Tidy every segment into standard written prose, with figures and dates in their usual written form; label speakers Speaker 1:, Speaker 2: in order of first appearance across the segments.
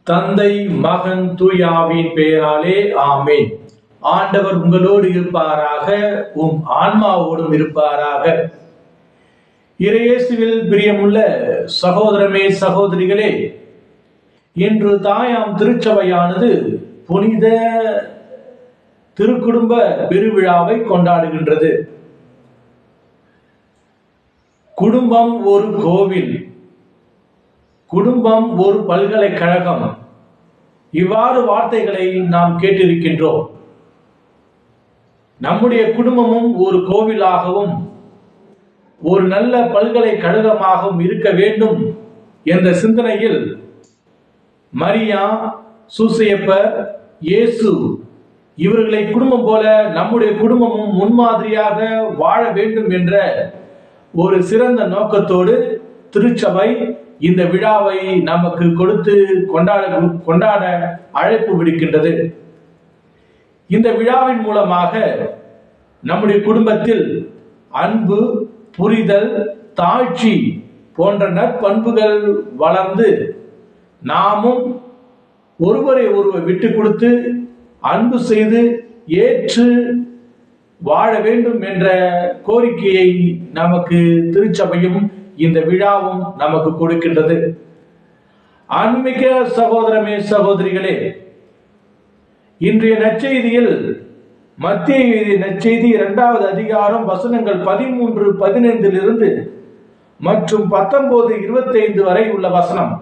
Speaker 1: தந்தை, மகன், தூயாவின் பெயராலே ஆமென். ஆண்டவர் உங்களோடு இருப்பாராக, உம் ஆன்மாவோடும் இருப்பாராக. இறையேசுவில் பிரியமுள்ள சகோதரமே சகோதரிகளே, இன்று தாயாம் திருச்சபையானது புனித திருக்குடும்ப பெருவிழாவை கொண்டாடுகின்றது. குடும்பம் ஒரு கோவில், குடும்பம் ஒரு பல்கலைக்கழகம், இவ்வாறு வார்த்தைகளை நாம் கேட்டிருக்கின்றோம். நம்முடைய குடும்பமும் ஒரு கோவிலாகவும் ஒரு நல்ல பல்கலைக்கழகமாகவும் இருக்க வேண்டும் என்ற சிந்தனையில் மரியா, சூசையப்பர், இயேசு இவர்களை குடும்பம் போல நம்முடைய குடும்பமும் முன்மாதிரியாக வாழ வேண்டும் என்ற ஒரு சிறந்த நோக்கத்தோடு திருச்சபை இந்த விழாவை நமக்கு கொடுத்து கொண்டாட அழைப்பு விடுக்கின்றது. இந்த விழாவின் மூலமாக நம்முடைய குடும்பத்தில் அன்பு, புரிதல், தாழ்ச்சி போன்ற நற்பண்புகள் வளர்ந்து நாமும் ஒருவரை ஒருவர் விட்டு கொடுத்து அன்பு செய்து ஏற்று வாழ வேண்டும் என்ற கோரிக்கையை நமக்கு திருச்சபையும் இந்த விழாவும் நமக்கு கொடுக்கின்றது. ஆன்மீக சகோதரமே சகோதரிகளே, இன்றைய நற்செய்தியில் மத்தேயு நற்செய்தி 2வது அதிகாரம் வசனங்கள் 13, 15 மற்றும் 19, 25 வரை உள்ள வசனம்.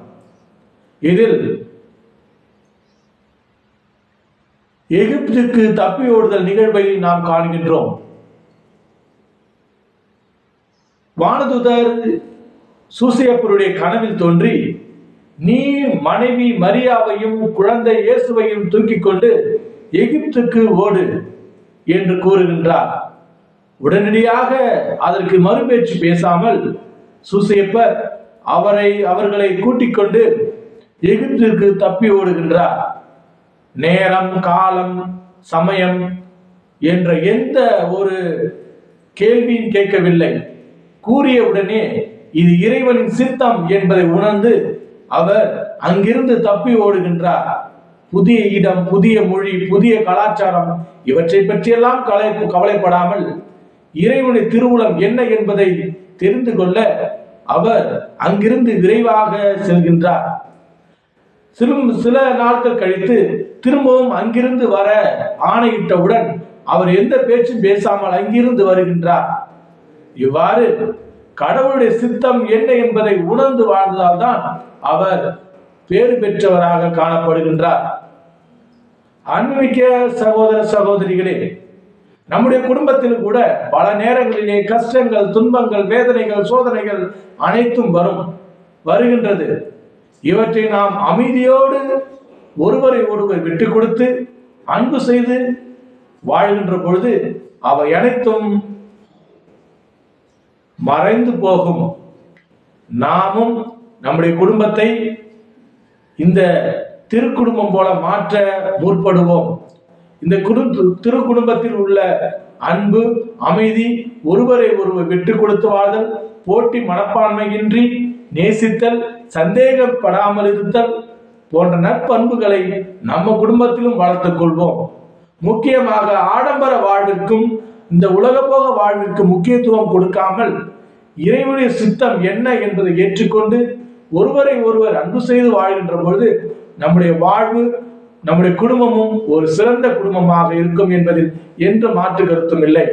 Speaker 1: இதில் எகிப்துக்கு தப்பி ஓடுதல் நிகழ்வை நாம் காண்கின்றோம். வானதுதர் சூசையப்பருடைய கனவில் தோன்றி, நீ மனைவி மரியாவையும் குழந்தை இயேசுவையும் தூக்கிக் கொண்டு எகிப்துக்கு ஓடு என்று கூறுகின்றார். உடனடியாக அதற்கு மறுபேச்சு பேசாமல் சூசையப்பர் அவர்களை கூட்டிக் கொண்டு எகிப்திற்கு தப்பி ஓடுகின்றார். நேரம், காலம், சமயம் என்ற எந்த ஒரு கேள்வியும் கேட்கவில்லை. கூறியவுடனே இது இறைவனின் சித்தம் என்பதை உணர்ந்து அவர் அங்கிருந்து தப்பி ஓடுகின்றார். புதிய இடம், புதிய மொழி, புதிய கலாச்சாரம் இவற்றை பற்றியெல்லாம் கவலைப்படாமல் இறைவனின் திருவுளம் என்ன என்பதை தெரிந்து கொள்ள அவர் அங்கிருந்து விரைவாக செல்கின்றார். சில நாட்கள் கழித்து திரும்பவும் அங்கிருந்து வர ஆணையிட்டவுடன் அவர் எந்த பேச்சும் பேசாமல் அங்கிருந்து வருகின்றார். இவ்வாறு கடவுளுடைய சித்தம் என்ன என்பதை உணர்ந்து வாழ்ந்ததால்தான் அவர் பேறு பெற்றவராக காணப்படுகின்றார். ஆன்மீக சகோதர சகோதரிகளே, நம்முடைய குடும்பத்தில் கூட பல நேரங்களிலே கஷ்டங்கள், துன்பங்கள், வேதனைகள், சோதனைகள் அனைத்தும் வருகின்றது. இவற்றை நாம் அமைதியோடு ஒருவரை ஒருவர் விட்டு கொடுத்து அன்பு செய்து வாழ்கின்ற பொழுது அவை அனைத்தும் மறைந்து போகும். நாமும் நம்முடைய குடும்பத்தை இந்த திருக்குடும்பம் போல மாற்ற முற்படுவோம். இந்த திருக்குடும்பத்தில் உள்ள அன்பு, அமைதி, ஒருவரை ஒருவர் விட்டு கொடுத்து வாழ்தல், போட்டி மனப்பான்மையின்றி நேசித்தல், சந்தேகப்படாமல் இருத்தல் போன்ற நற்பண்புகளை நம்ம குடும்பத்திலும் வளர்த்துக் கொள்வோம். முக்கியமாக ஆடம்பர வாழ்விற்கும் இந்த உலகபோக வாழ்விற்கு முக்கியத்துவம் கொடுக்காமல் இறைவனுடைய சித்தம் என்ன என்பதை ஏற்றுக்கொண்டு ஒருவரை ஒருவர் அன்பு செய்து வாழ்கின்ற பொழுது நம்முடைய வாழ்வு, நம்முடைய குடும்பமும் ஒரு சிறந்த குடும்பமாக இருக்கும் என்பதில் எந்த மாற்று கருத்தும் இல்லை.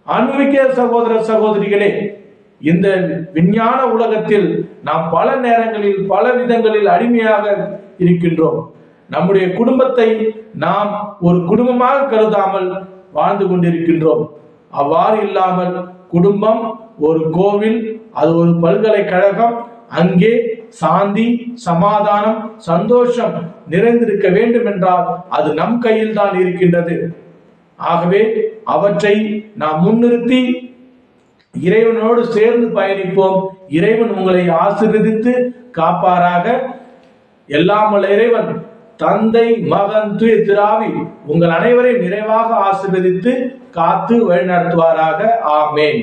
Speaker 1: ஆன்மீக சகோதர சகோதரிகளே, இந்த விஞ்ஞான உலகத்தில் நாம் பல நேரங்களில் பல விதங்களில் அடிமையாக இருக்கின்றோம். நம்முடைய குடும்பத்தை நாம் ஒரு குடும்பமாக கருதாமல் வாழ்ந்து கொண்டிருக்கின்றோம். அவ்வாறு இல்லாமல் குடும்பம் ஒரு கோவில், அது ஒரு பல்கலைக்கழகம், அங்கே சாந்தி, சமாதானம், சந்தோஷம் நிறைந்திருக்க வேண்டும் என்றால் அது நம் கையில் தான் இருக்கின்றது. ஆகவே அவற்றை நாம் முன்னிறுத்தி இறைவனோடு சேர்ந்து பயணிப்போம். இறைவன் உங்களை ஆசீர்வதித்து காப்பாராக. எல்லாம் வல்ல இறைவன் தந்தை, மகன், தூய திராவி உங்கள் அனைவரையும் நிறைவாக ஆசீர்வதித்து காத்து வழிநடத்துவாராக. ஆமென்.